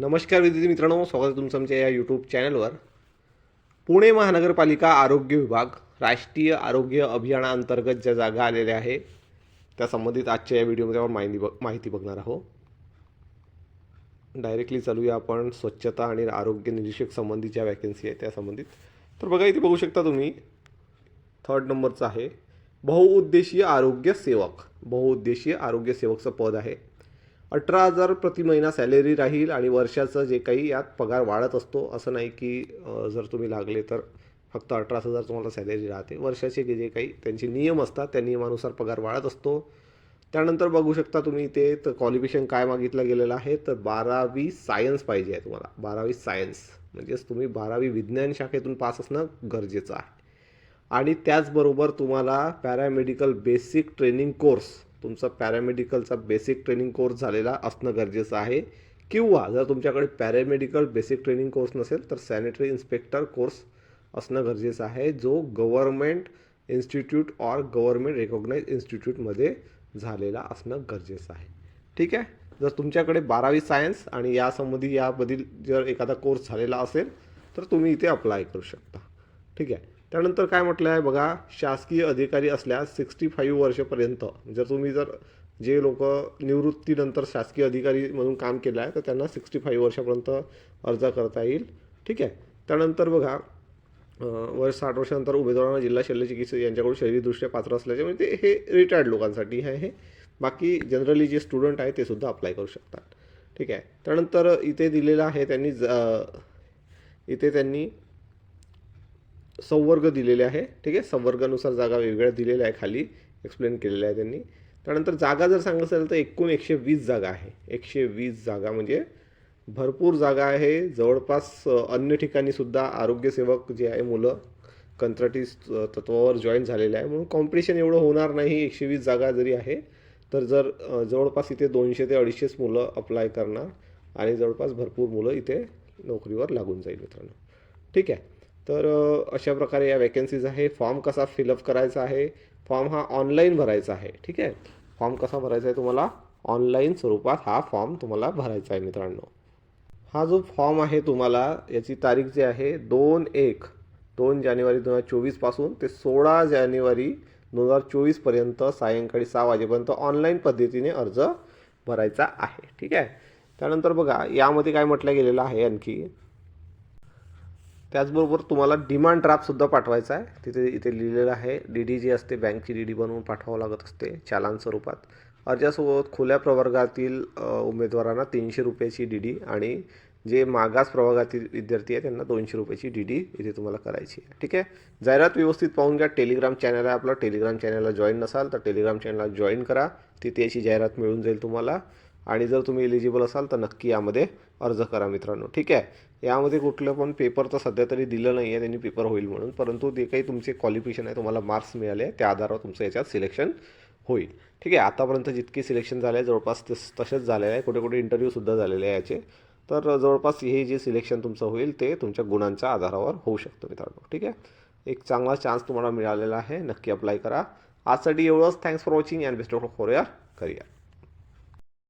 नमस्कार विद्यार्थी मित्रांनो, स्वागत आहे तुमचं आमच्या या यूट्यूब चॅनलवर. पुणे महानगरपालिका आरोग्य विभाग राष्ट्रीय आरोग्य अभियानाअंतर्गत ज्या जागा आलेल्या आहे त्या संबंधित आजच्या या व्हिडिओमध्ये आपण माहिती बघणार आहोत. डायरेक्टली चालूया आपण स्वच्छता आणि आरोग्य निरीक्षक संबंधित ज्या वॅकन्सी आहे त्या संबंधित. तर बघा, इथे बघू शकता तुम्ही 3rd नंबरचं आहे बहुउद्देशीय आरोग्य सेवक. बहुउद्देशीय आरोग्य सेवकचं पद आहे. 18,000 प्रति महिना सॅलरी राहील आणि वर्षाचं जे काही यात पगार वाढत असतो. असं नाही की जर तुम्ही लागले तर फक्त 18,000 तुम्हाला सॅलरी राहते. वर्षाचे जे काही त्यांचे नियम असतात त्या नियमानुसार पगार वाढत असतो. त्यानंतर बघू शकता तुम्ही इथे तर क्वालिफिकेशन काय मागितलं गेलेलं आहे तर 12वी सायन्स पाहिजे आहे तुम्हाला. 12वी सायन्स म्हणजेच तुम्ही 12वी विज्ञान शाखेतून पास असणं गरजेचं आहे. आणि त्याचबरोबर तुम्हाला पॅरामेडिकल बेसिक ट्रेनिंग कोर्स, तुमचा पॅरामेडिकलचा बेसिक ट्रेनिंग कोर्स झालेला असणं गरजेचं आहे. किंवा जर तुमच्याकडे पॅरामेडिकल बेसिक ट्रेनिंग कोर्स नसेल तर सॅनिटरी इन्स्पेक्टर कोर्स असणं गरजेचं आहे, जो government institute or government recognise इन्स्टिट्यूटमध्ये झालेला असणं गरजेचं आहे. ठीक आहे. जर तुमच्याकडे 12वी सायन्स आणि यासंबंधी यामधील जर एखादा कोर्स झालेला असेल तर तुम्ही इथे अप्लाय करू शकता. ठीक आहे. त्यानंतर काय म्हटलं आहे बघा, शासकीय अधिकारी असल्यास 65 वर्षापर्यंत, जर जे लोक निवृत्तीनंतर शासकीय अधिकारी म्हणून काम केलं आहे तर त्यांना 65 वर्षापर्यंत अर्ज करता येईल. ठीक आहे. त्यानंतर बघा, वर्ष 60 वर्षानंतर उमेदवारांना जिल्हा शल्य चिकित्सक यांच्याकडून शरीरदृष्ट्या पात्र असल्याचे, म्हणजे हे रिटायर्ड लोकांसाठी आहे. हे बाकी जनरली जे स्टुडंट आहे ते सुद्धा अप्लाय करू शकतात. ठीक आहे. त्यानंतर इथे दिलेलं आहे त्यांनी संवर्ग दिलेले आहे. ठीक आहे. संवर्गानुसार जागा वेगवेगळ्या दिलेल्या आहे, खाली एक्सप्लेन केलेल्या आहे त्यांनी. त्यानंतर जागा जर सांगायचं असेल तर एकूण 120 जागा आहे. 120 जागा म्हणजे भरपूर जागा आहे. जवळपास अन्य ठिकाणी सुद्धा आरोग्यसेवक जे आहे मुलं कंत्राटी तत्वावर जॉईन झालेले आहे, म्हणून कॉम्पिटिशन एवढं होणार नाही. 120 जागा जरी आहे तर जवळपास इथे 200 ते 250 मुलं अप्लाय करणार आणि जवळपास भरपूर मुलं इथे नोकरीवर लागून जाईल मित्रांनो. ठीक आहे. तर अशा प्रकारे या वॅकन्सीज आहे. फॉर्म कसा फिलअप करायचा आहे, फॉर्म हा ऑनलाईन भरायचा आहे. ठीक आहे. फॉर्म कसा भरायचा आहे तुम्हाला, ऑनलाईन स्वरूपात हा फॉर्म तुम्हाला भरायचा आहे मित्रांनो. हा जो फॉर्म आहे तुम्हाला, याची तारीख जी आहे 2 जानेवारी 2024 पासून ते 16 जानेवारी 2024 पर्यंत सायंकाळी 6 वाजेपर्यंत ऑनलाईन पद्धतीने अर्ज भरायचा आहे. ठीक आहे. त्यानंतर बघा, यामध्ये काय म्हटलं गेलेलं आहे आणखी, त्याचबरोबर तुम्हाला डिमांड ड्राफ्टसुद्धा पाठवायचा आहे. इथे लिहिलेलं आहे, डी जी असते बँकची डी बनवून पाठवावं लागत असते चालान स्वरूपात. अर्जासोबत खुल्या प्रवर्गातील उमेदवारांना 300 रुपयाची डी आणि जे मागास प्रवर्गातील विद्यार्थी आहे त्यांना 200 रुपयाची डी इथे तुम्हाला करायची आहे. ठीक आहे. जाहिरात व्यवस्थित पाहून घ्या. टेलिग्राम चॅनल आहे आपला. टेलिग्राम चॅनलला जॉईन नसाल तर टेलिग्राम चॅनलला जॉईन करा. तिथे याची जाहिरात मिळून जाईल तुम्हाला. आणि जर तुम्ही एलिजिबल असाल तर नक्की यामध्ये अर्ज करा मित्रांनो. ठीक आहे. यामध्ये कुठलं पण पेपर तर सध्या तरी दिलं नाही आहे त्यांनी, पेपर होईल म्हणून, परंतु जे काही तुमचे क्वालिफिकेशन आहे, तुम्हाला मार्क्स मिळाले त्या आधारावर तुमचं याच्यात सिलेक्शन होईल. ठीक आहे. आतापर्यंत जितके सिलेक्शन झाले आहे जवळपास तसेच झालेलं आहे. कुठे कुठे इंटरव्ह्यूसुद्धा झालेले आहे याचे. तर जवळपास हे जे सिलेक्शन तुमचं होईल ते तुमच्या गुणांच्या आधारावर होऊ शकतं मित्रांनो. ठीक आहे. एक चांगला चान्स तुम्हाला मिळालेला आहे. नक्की अप्लाय करा. आजसाठी एवढंच. Thanks for watching and best of luck for your career.